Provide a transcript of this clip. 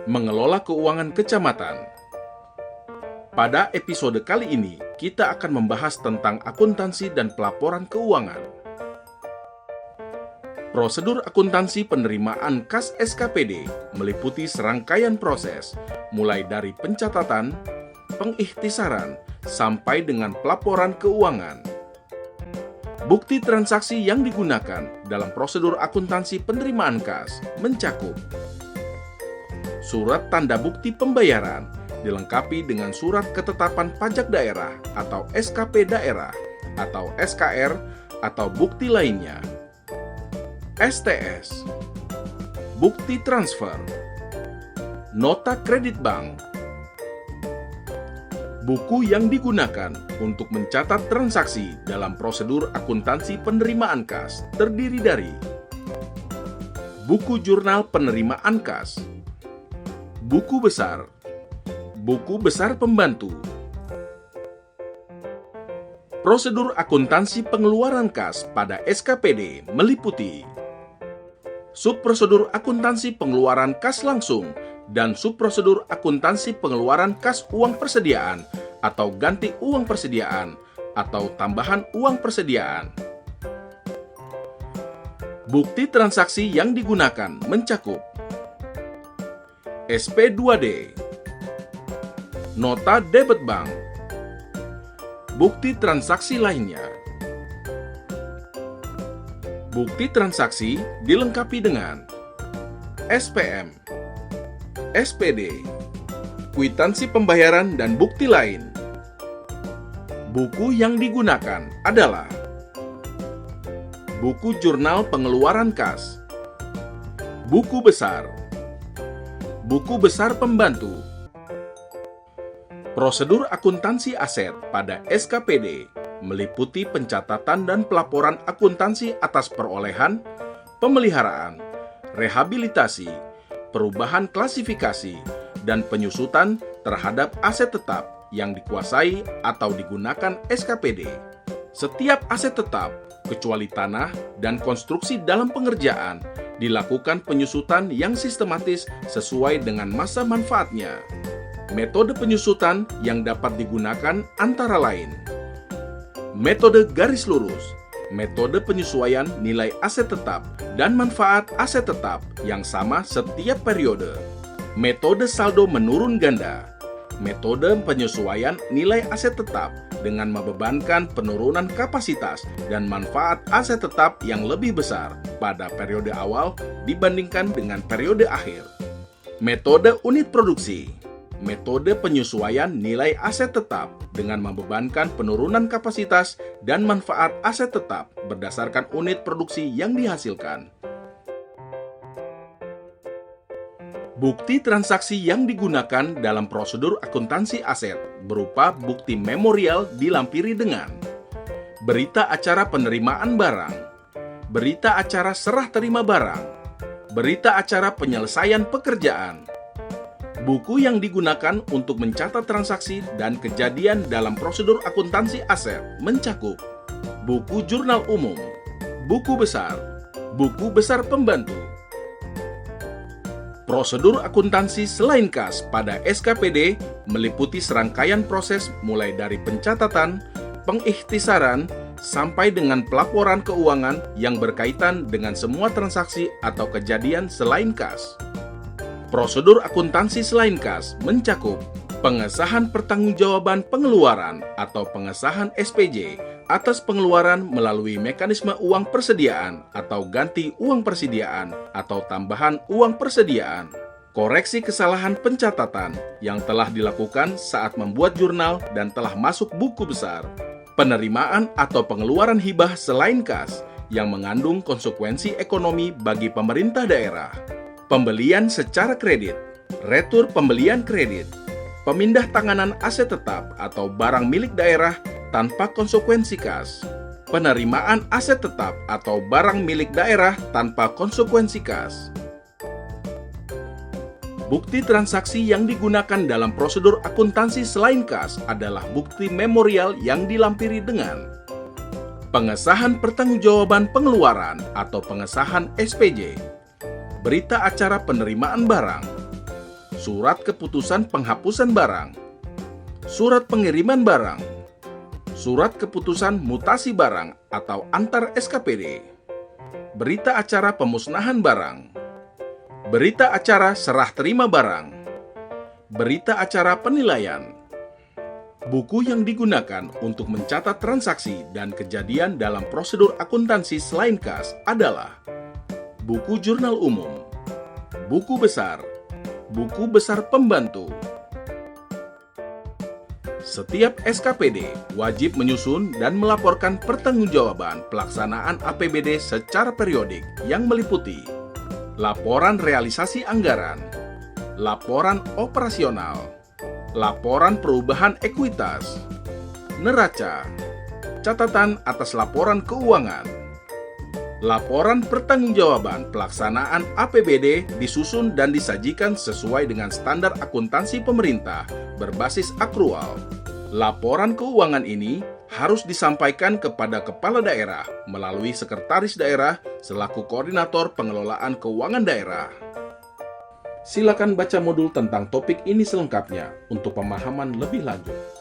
Mengelola keuangan kecamatan. Pada episode kali ini, kita akan membahas tentang akuntansi dan pelaporan keuangan. Prosedur akuntansi penerimaan kas SKPD meliputi serangkaian proses, mulai dari pencatatan, pengikhtisaran, sampai dengan pelaporan keuangan. Bukti transaksi yang digunakan dalam prosedur akuntansi penerimaan kas mencakup surat tanda bukti pembayaran, dilengkapi dengan surat ketetapan pajak daerah atau SKP daerah atau SKR atau bukti lainnya. STS, bukti transfer, nota kredit bank. Buku yang digunakan untuk mencatat transaksi dalam prosedur akuntansi penerimaan kas terdiri dari buku jurnal penerimaan kas, buku besar pembantu. Prosedur akuntansi pengeluaran kas pada SKPD meliputi subprosedur akuntansi pengeluaran kas langsung dan subprosedur akuntansi pengeluaran kas uang persediaan atau ganti uang persediaan atau tambahan uang persediaan. Bukti transaksi yang digunakan mencakup SP2D, nota debit bank, bukti transaksi lainnya. Bukti transaksi dilengkapi dengan SPM, SPD, kwitansi pembayaran dan bukti lain. Buku yang digunakan adalah buku jurnal pengeluaran kas, buku besar pembantu. Prosedur akuntansi aset pada SKPD meliputi pencatatan dan pelaporan akuntansi atas perolehan, pemeliharaan, rehabilitasi, perubahan klasifikasi, dan penyusutan terhadap aset tetap yang dikuasai atau digunakan SKPD. Setiap aset tetap, kecuali tanah dan konstruksi dalam pengerjaan, dilakukan penyusutan yang sistematis sesuai dengan masa manfaatnya. Metode penyusutan yang dapat digunakan antara lain metode garis lurus, metode penyesuaian nilai aset tetap dan manfaat aset tetap yang sama setiap periode, metode saldo menurun ganda, metode penyesuaian nilai aset tetap dengan membebankan penurunan kapasitas dan manfaat aset tetap yang lebih besar pada periode awal dibandingkan dengan periode akhir. Metode unit produksi, metode penyesuaian nilai aset tetap dengan membebankan penurunan kapasitas dan manfaat aset tetap berdasarkan unit produksi yang dihasilkan. Bukti transaksi yang digunakan dalam prosedur akuntansi aset berupa bukti memorial dilampiri dengan berita acara penerimaan barang, berita acara serah terima barang, berita acara penyelesaian pekerjaan. Buku yang digunakan untuk mencatat transaksi dan kejadian dalam prosedur akuntansi aset mencakup buku jurnal umum, buku besar pembantu. Prosedur akuntansi selain kas pada SKPD meliputi serangkaian proses mulai dari pencatatan, pengikhtisaran, sampai dengan pelaporan keuangan yang berkaitan dengan semua transaksi atau kejadian selain kas. Prosedur akuntansi selain kas mencakup pengesahan pertanggungjawaban pengeluaran atau pengesahan SPJ atas pengeluaran melalui mekanisme uang persediaan atau ganti uang persediaan atau tambahan uang persediaan, koreksi kesalahan pencatatan yang telah dilakukan saat membuat jurnal dan telah masuk buku besar, penerimaan atau pengeluaran hibah selain kas yang mengandung konsekuensi ekonomi bagi pemerintah daerah, pembelian secara kredit, retur pembelian kredit, pemindah tanganan aset tetap atau barang milik daerah tanpa konsekuensi kas, penerimaan aset tetap atau barang milik daerah tanpa konsekuensi kas. Bukti transaksi yang digunakan dalam prosedur akuntansi selain kas adalah bukti memorial yang dilampiri dengan pengesahan pertanggungjawaban pengeluaran atau pengesahan SPJ, berita acara penerimaan barang, surat keputusan penghapusan barang, surat pengiriman barang, surat keputusan mutasi barang atau antar SKPD, berita acara pemusnahan barang, berita acara serah terima barang, berita acara penilaian. Buku yang digunakan untuk mencatat transaksi dan kejadian dalam prosedur akuntansi selain kas adalah buku jurnal umum, buku besar pembantu. Setiap SKPD wajib menyusun dan melaporkan pertanggungjawaban pelaksanaan APBD secara periodik yang meliputi laporan realisasi anggaran, laporan operasional, laporan perubahan ekuitas, neraca, catatan atas laporan keuangan. Laporan pertanggungjawaban pelaksanaan APBD disusun dan disajikan sesuai dengan standar akuntansi pemerintah berbasis akrual. Laporan keuangan ini harus disampaikan kepada kepala daerah melalui sekretaris daerah selaku koordinator pengelolaan keuangan daerah. Silakan baca modul tentang topik ini selengkapnya untuk pemahaman lebih lanjut.